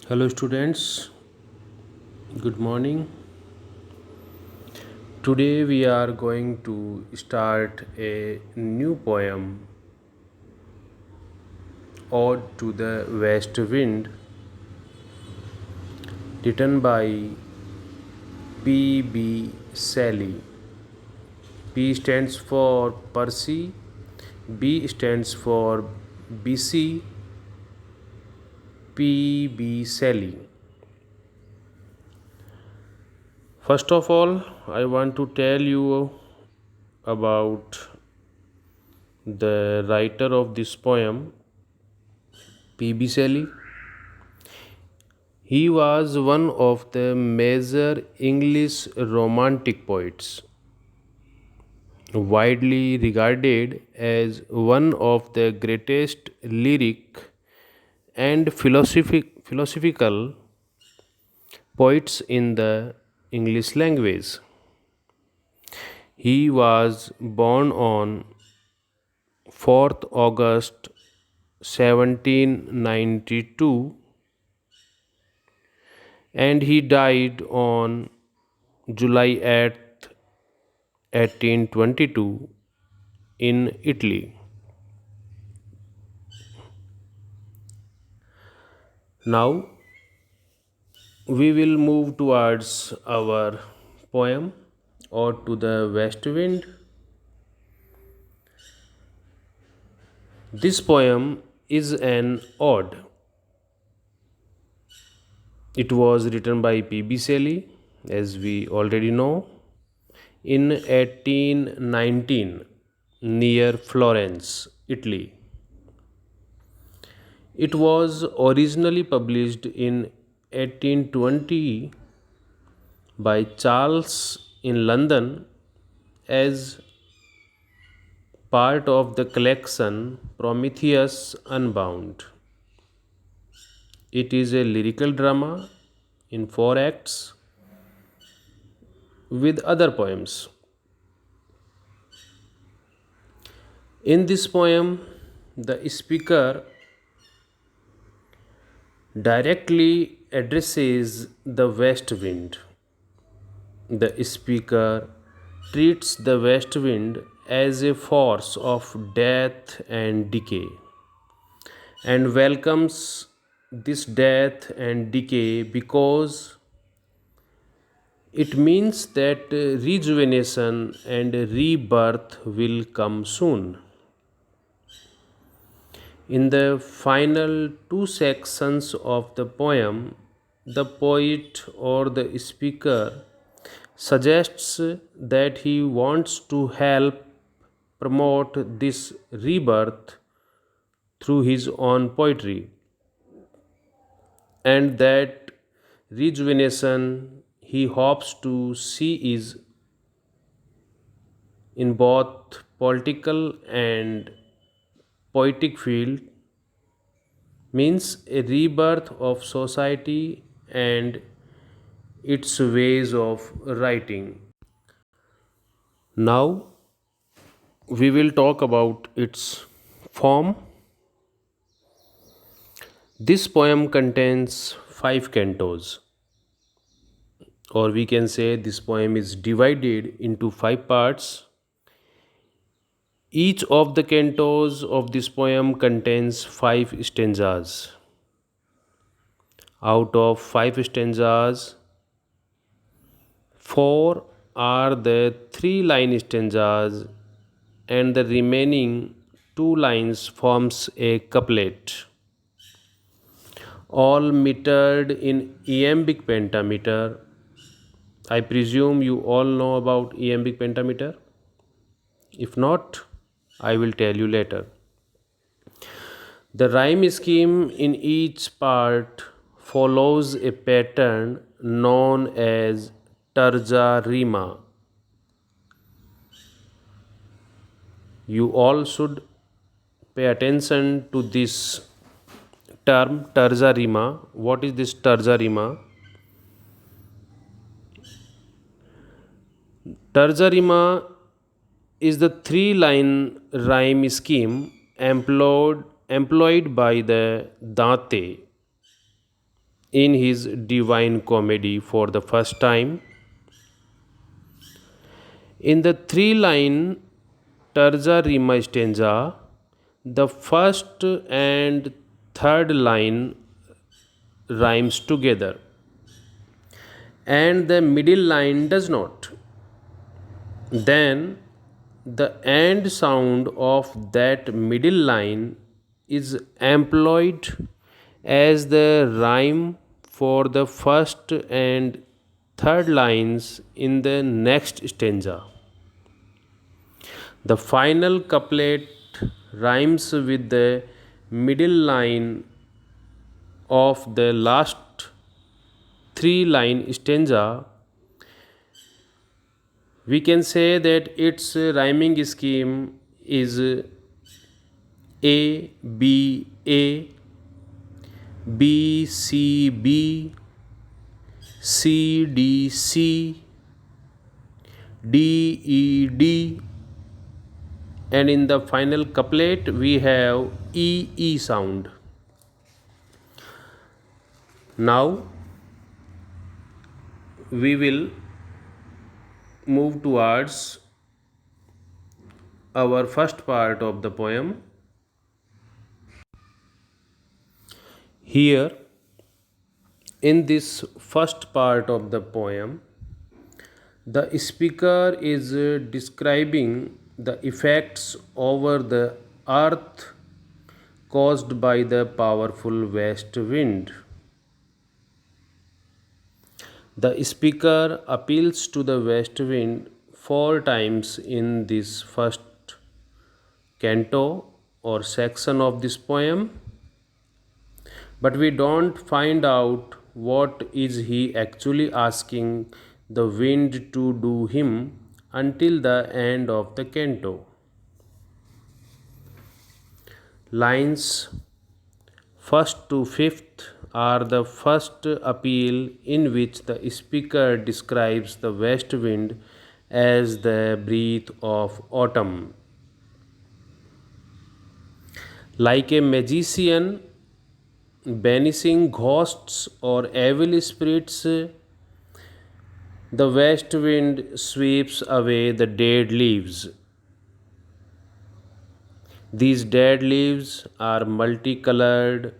Hello, students. Good morning. Today we are going to start a new poem, Ode to the West Wind, written by P.B. Shelley. P stands for Percy, B stands for BC, P.B. Shelley. First of all, I want to tell you about the writer of this poem, P.B. Shelley. He was one of the major English Romantic poets, widely regarded as one of the greatest lyric and philosophical poets in the English language. He was born on 4th August 1792 and he died on July 8th, 1822 in Italy. Now we will move towards our poem Ode to the West Wind. This poem is an ode. It was written by P.B. Shelley, as we already know, in 1819 near Florence, Italy. It was originally published in 1820 by Charles in London as part of the collection Prometheus Unbound. It is a lyrical drama in four acts with other poems. In this poem, the speaker directly addresses the west wind. The speaker treats the west wind as a force of death and decay and welcomes this death and decay because it means that rejuvenation and rebirth will come soon. In the final two sections of the poem, the poet or the speaker suggests that he wants to help promote this rebirth through his own poetry, and that rejuvenation he hopes to see is in both political and poetic field, means a rebirth of society and its ways of writing. Now we will talk about its form. This poem contains five cantos, or we can say this poem is divided into five parts. Each of the cantos of this poem contains five stanzas. Out of five stanzas, four are the three-line stanzas, and the remaining two lines forms a couplet, all metered in iambic pentameter. I presume you all know about iambic pentameter. If not, I will tell you later. The rhyme scheme in each part follows a pattern known as tarja rima. You all should pay attention to this term tarja rima. What is this tarja rima? Tarja rima is the three-line rhyme scheme employed by the Dante in his Divine Comedy for the first time. In the three-line terza rima stanza, the first and third line rhymes together, and the middle line does not. Then the end sound of that middle line is employed as the rhyme for the first and third lines in the next stanza. The final couplet rhymes with the middle line of the last three line stanza. We can say that its rhyming scheme is A B A, B C B, C D C, D E D, and in the final couplet we have E E sound. Now we will move towards our first part of the poem. Here, in this first part of the poem, the speaker is describing the effects over the earth caused by the powerful west wind. The speaker appeals to the west wind four times in this first canto or section of this poem, but we don't find out what is he actually asking the wind to do him until the end of the canto. Lines 1st to 5th are the first appeal in which the speaker describes the west wind as the breath of autumn. Like a magician banishing ghosts or evil spirits, the west wind sweeps away the dead leaves. These dead leaves are multicolored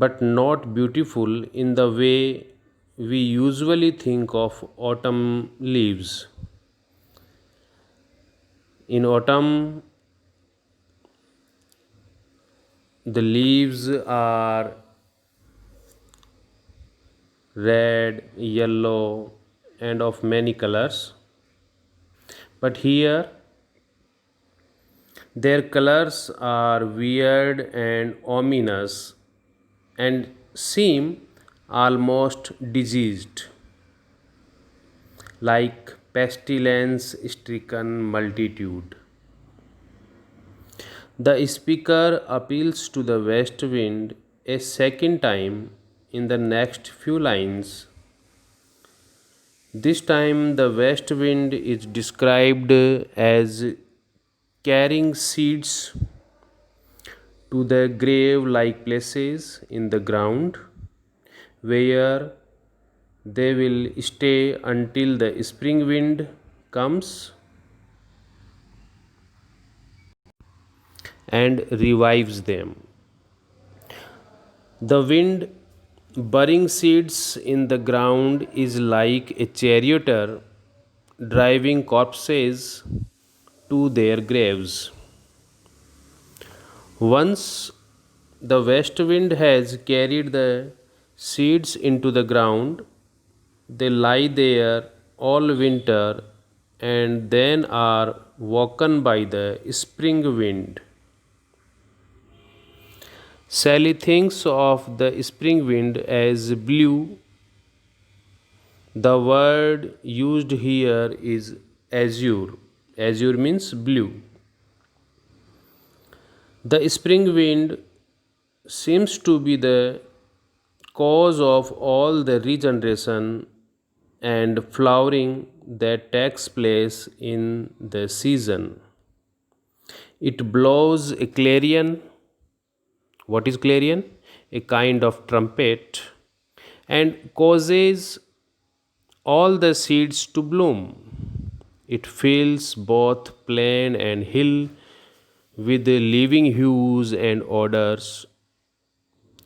but not beautiful in the way we usually think of autumn leaves. In autumn, the leaves are red, yellow, and of many colors. But here, their colors are weird and ominous and seem almost diseased, like pestilence stricken multitude. The speaker appeals to the west wind a second time in the next few lines. This time, the west wind is described as carrying seeds to the grave like places in the ground where they will stay until the spring wind comes and revives them. The wind burying seeds in the ground is like a charioteer driving corpses to their graves. Once the west wind has carried the seeds into the ground, they lie there all winter and then are woken by the spring wind. Sally thinks of the spring wind as blue. The word used here is azure. Azure means blue. The spring wind seems to be the cause of all the regeneration and flowering that takes place in the season. It blows a clarion. What is clarion? A kind of trumpet and causes all the seeds to bloom. It fills both plain and hill with living hues and odors.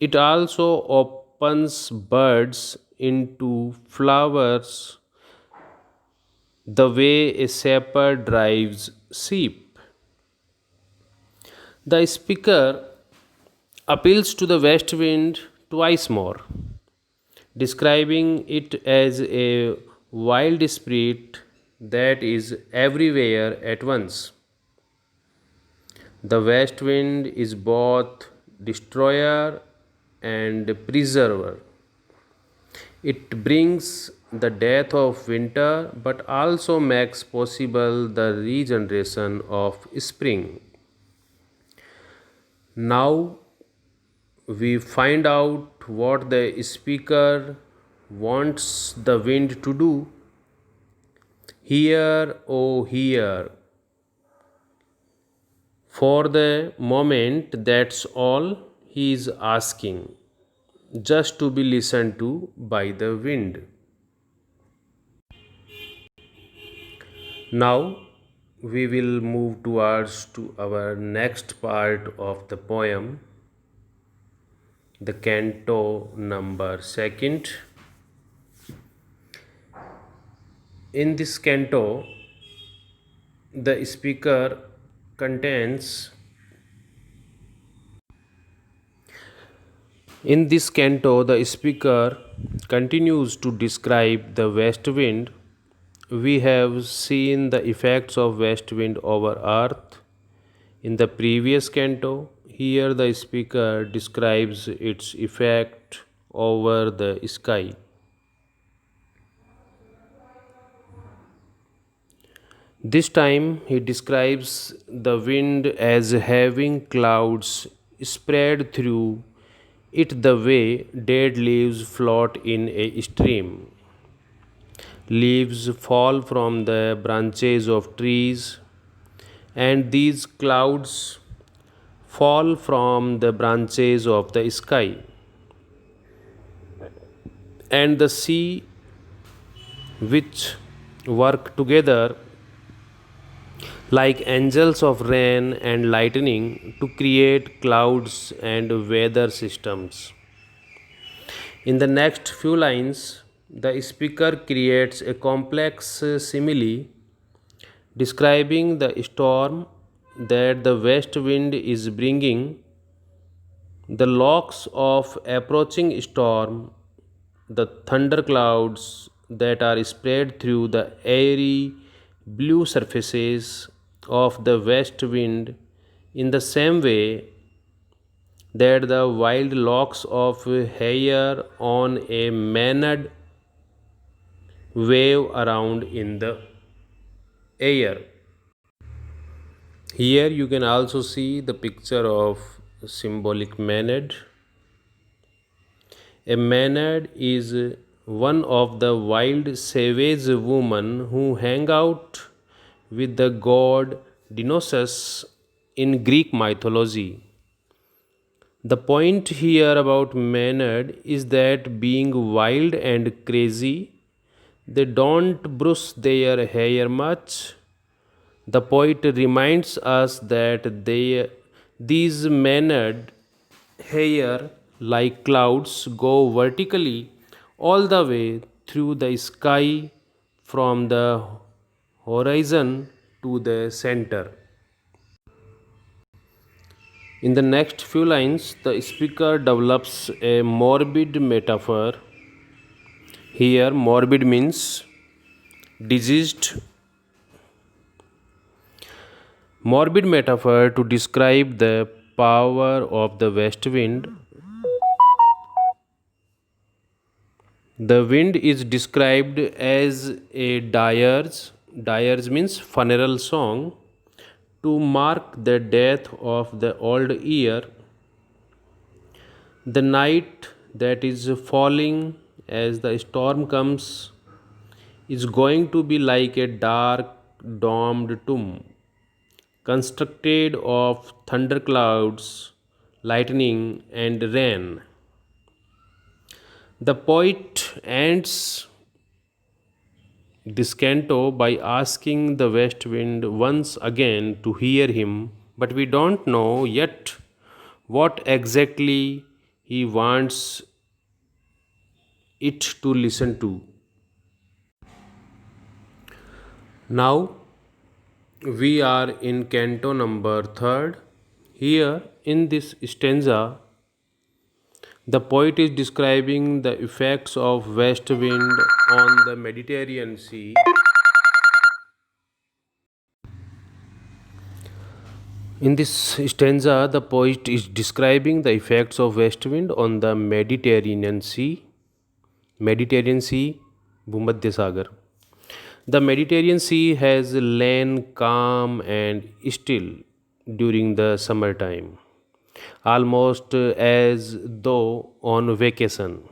It also opens birds into flowers the way a shepherd drives sheep. The speaker appeals to the west wind twice more, describing it as a wild spirit that is everywhere at once. The west wind is both destroyer and preserver. It brings the death of winter but also makes possible the regeneration of spring. Now we find out what the speaker wants the wind to do. Hear, oh, hear. For the moment, that's all he is asking, just to be listened to by the wind. Now we will move towards to our next part of the poem, the canto number second. In this canto, the speaker contains in this canto the speaker continues to describe the west wind. We have seen the effects of west wind over earth in the previous canto. Here the speaker describes its effect over the sky. This time he describes the wind as having clouds spread through it the way dead leaves float in a stream. Leaves fall from the branches of trees, and these clouds fall from the branches of the sky. And the sea, which work together like angels of rain and lightning to create clouds and weather systems. In the next few lines, the speaker creates a complex simile describing the storm that the west wind is bringing, the locks of approaching storm, the thunderclouds that are spread through the airy blue surfaces of the west wind in the same way that the wild locks of hair on a maned wave around in the air. Here you can also see the picture of symbolic maenad. A maenad is one of the wild savage women who hang out with the god Dionysus in Greek mythology. The point here about Maynard is that being wild and crazy, they don't brush their hair much. The poet reminds us that these Maynard hair, like clouds, go vertically all the way through the sky from the horizon to the center. In the next few lines, the speaker develops a morbid metaphor. Here, morbid means diseased. Morbid metaphor to describe the power of the west wind. The wind is described as a dirge means funeral song, to mark the death of the old year. The night that is falling as the storm comes is going to be like a dark, domed tomb, constructed of thunderclouds, lightning, and rain. The poet ends this canto by asking the west wind once again to hear him, but we don't know yet what exactly he wants it to listen to. Now we are in canto number 3rd. Here in this stanza, the poet is describing the effects of west wind on the Mediterranean Sea. In this stanza, the poet is describing the effects of west wind on the Mediterranean Sea, Bhumidya Sagar. The Mediterranean Sea has lain calm and still during the summertime, almost as though on vacation,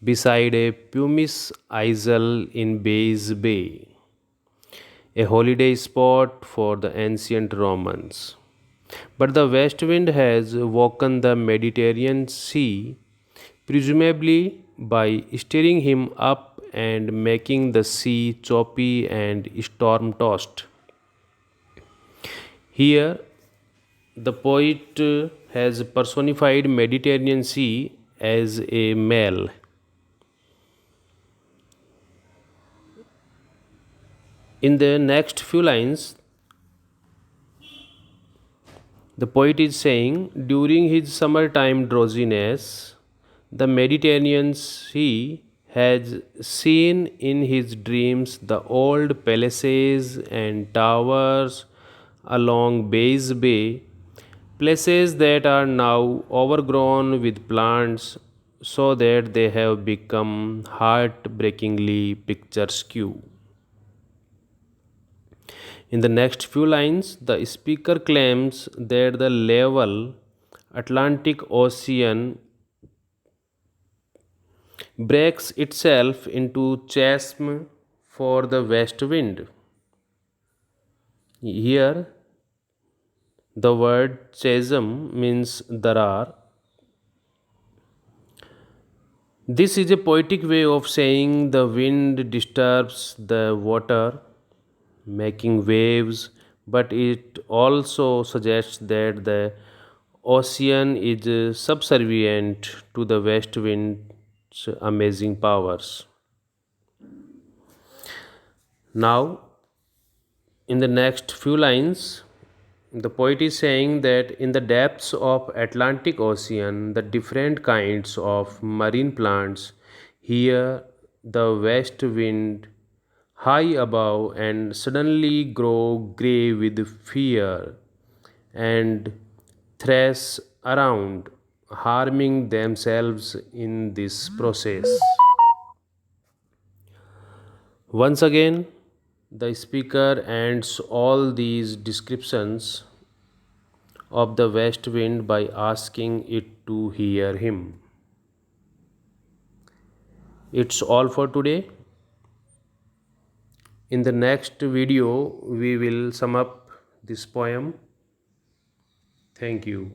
beside a pumice isle in Bays Bay, a holiday spot for the ancient Romans. But the west wind has woken the Mediterranean Sea, presumably by stirring him up and making the sea choppy and storm tossed. Here, the poet has personified Mediterranean Sea as a male. In the next few lines, the poet is saying, during his summertime drowsiness, the Mediterranean Sea has seen in his dreams the old palaces and towers along Bays Bay, places that are now overgrown with plants so that they have become heartbreakingly picturesque. In the next few lines, the speaker claims that the level Atlantic Ocean breaks itself into chasm for the west wind. Here, the word chasm means darar. This is a poetic way of saying the wind disturbs the water, making waves, but it also suggests that the ocean is subservient to the west wind's amazing powers. Now, in the next few lines, the poet is saying that in the depths of Atlantic Ocean, the different kinds of marine plants hear the west wind high above and suddenly grow grey with fear and thrash around, harming themselves in this process. Once again, the speaker ends all these descriptions of the west wind by asking it to hear him. It's all for today. In the next video, we will sum up this poem. Thank you.